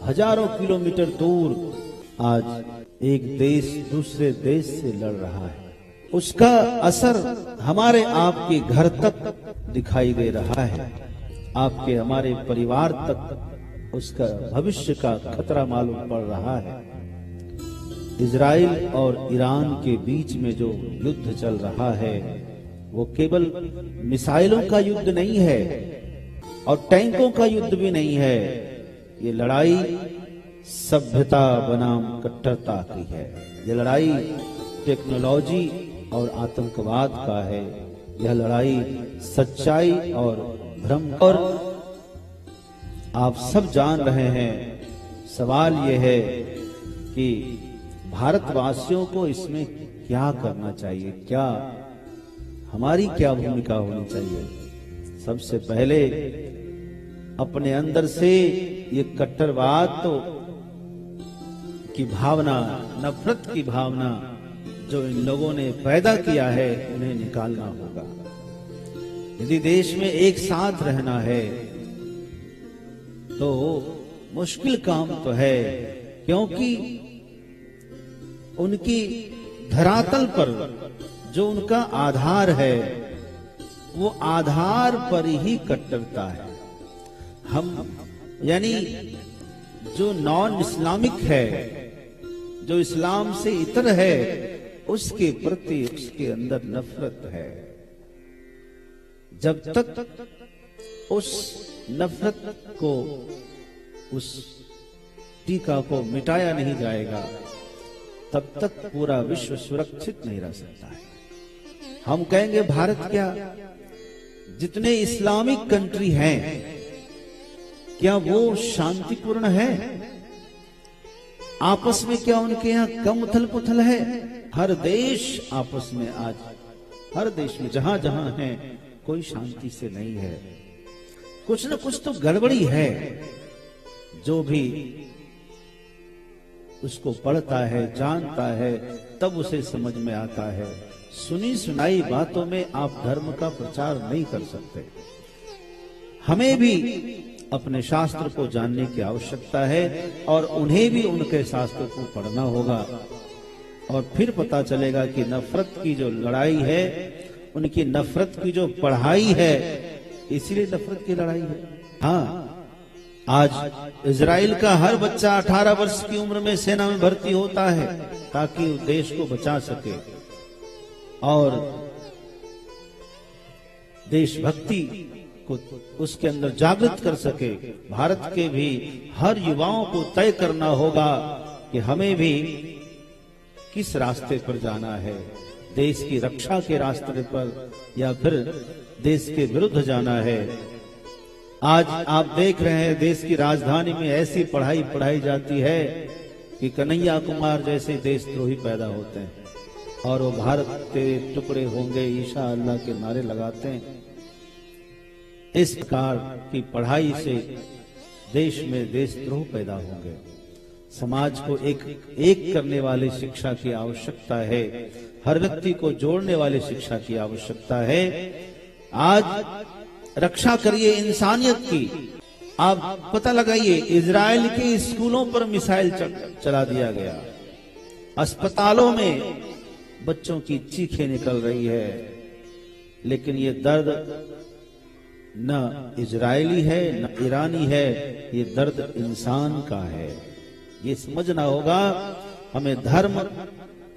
हजारों किलोमीटर दूर आज एक देश दूसरे देश से लड़ रहा है। उसका असर हमारे आपके घर तक दिखाई दे रहा है। आपके हमारे परिवार तक उसका भविष्य का खतरा मालूम पड़ रहा है। इजराइल और ईरान के बीच में जो युद्ध चल रहा है वो केवल मिसाइलों का युद्ध नहीं है और टैंकों का युद्ध भी नहीं है। ये लड़ाई सभ्यता बनाम कट्टरता की है। ये लड़ाई टेक्नोलॉजी और आतंकवाद का है। यह लड़ाई सच्चाई और भ्रम। और आप सब जान रहे हैं, सवाल यह है कि भारतवासियों को इसमें क्या करना चाहिए, क्या हमारी क्या भूमिका होनी चाहिए। सबसे पहले अपने अंदर से ये कट्टरवाद की भावना, नफरत की भावना जो इन लोगों ने पैदा किया है उन्हें निकालना होगा। यदि देश में एक साथ रहना है तो मुश्किल काम तो है, क्योंकि उनकी धरातल पर जो उनका आधार है वो आधार पर ही कट्टरता है। हम यानी जो नॉन इस्लामिक है, जो इस्लाम से इतर है, उसके प्रति उसके अंदर नफरत है। जब तक उस नफरत को, उस टीका को मिटाया नहीं जाएगा तब तक पूरा विश्व सुरक्षित नहीं रह सकता है। हम कहेंगे भारत क्या, जितने इस्लामिक कंट्री हैं क्या वो शांतिपूर्ण है? आपस में क्या उनके यहाँ कम उथल पुथल है? हर देश आपस में आज, हर देश में जहां जहां है कोई शांति से नहीं है। कुछ न कुछ तो गड़बड़ी है। जो भी उसको पढ़ता है, जानता है, तब उसे समझ में आता है। सुनी सुनाई बातों में आप धर्म का प्रचार नहीं कर सकते। हमें भी अपने शास्त्र को जानने की आवश्यकता है और उन्हें भी उनके शास्त्र को पढ़ना होगा और फिर पता चलेगा कि नफरत की जो लड़ाई है, उनकी नफरत की जो पढ़ाई है, इसीलिए नफरत की लड़ाई है। हाँ, आज इजराइल का हर बच्चा 18 वर्ष की उम्र में सेना में भर्ती होता है ताकि देश को बचा सके और देशभक्ति को उसके अंदर जागृत कर सके। भारत के भी हर युवाओं को तय करना होगा कि हमें भी किस रास्ते पर जाना है, देश की रक्षा के रास्ते पर या फिर देश के विरुद्ध जाना है। आज आप देख रहे हैं देश की राजधानी में ऐसी पढ़ाई पढ़ाई जाती है कि कन्हैया कुमार जैसे देशद्रोही पैदा होते हैं और वो भारत के टुकड़े होंगे ईशा अल्लाह के नारे लगाते हैं। इस प्रकार की पढ़ाई से देश में देशद्रोह पैदा होंगे। समाज को एक करने वाली शिक्षा की आवश्यकता है। हर व्यक्ति को जोड़ने वाली शिक्षा की आवश्यकता है। आज रक्षा करिए इंसानियत की। आप पता लगाइए, इजराइल के स्कूलों पर मिसाइल चला दिया गया। अस्पतालों में बच्चों की चीखें निकल रही है, लेकिन ये दर्द न इजरायली है न ईरानी है, ये दर्द इंसान का है। ये समझना होगा। हमें धर्म,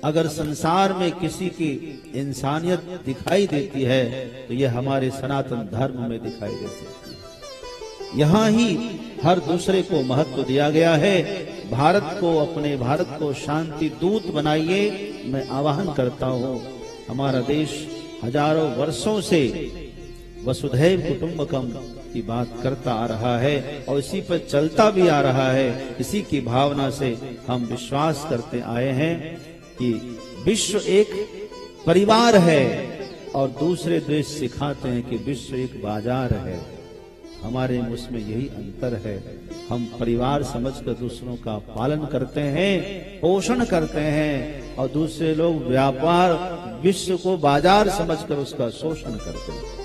अगर संसार में किसी की इंसानियत दिखाई देती है तो ये हमारे सनातन धर्म में दिखाई दे सकती है। यहाँ ही हर दूसरे को महत्व दिया गया है। भारत को, अपने भारत को शांति दूत बनाइए। मैं आह्वान करता हूँ, हमारा देश हजारों वर्षों से वसुधैव कुटुंबकम की बात करता आ रहा है और इसी पर चलता भी आ रहा है। इसी की भावना से हम विश्वास करते आए हैं कि विश्व एक परिवार है और दूसरे देश सिखाते हैं कि विश्व एक बाजार है। हमारे उसमें यही अंतर है। हम परिवार समझकर दूसरों का पालन करते हैं, पोषण करते हैं और दूसरे लोग व्यापार, विश्व को बाजार समझकर उसका शोषण करते हैं।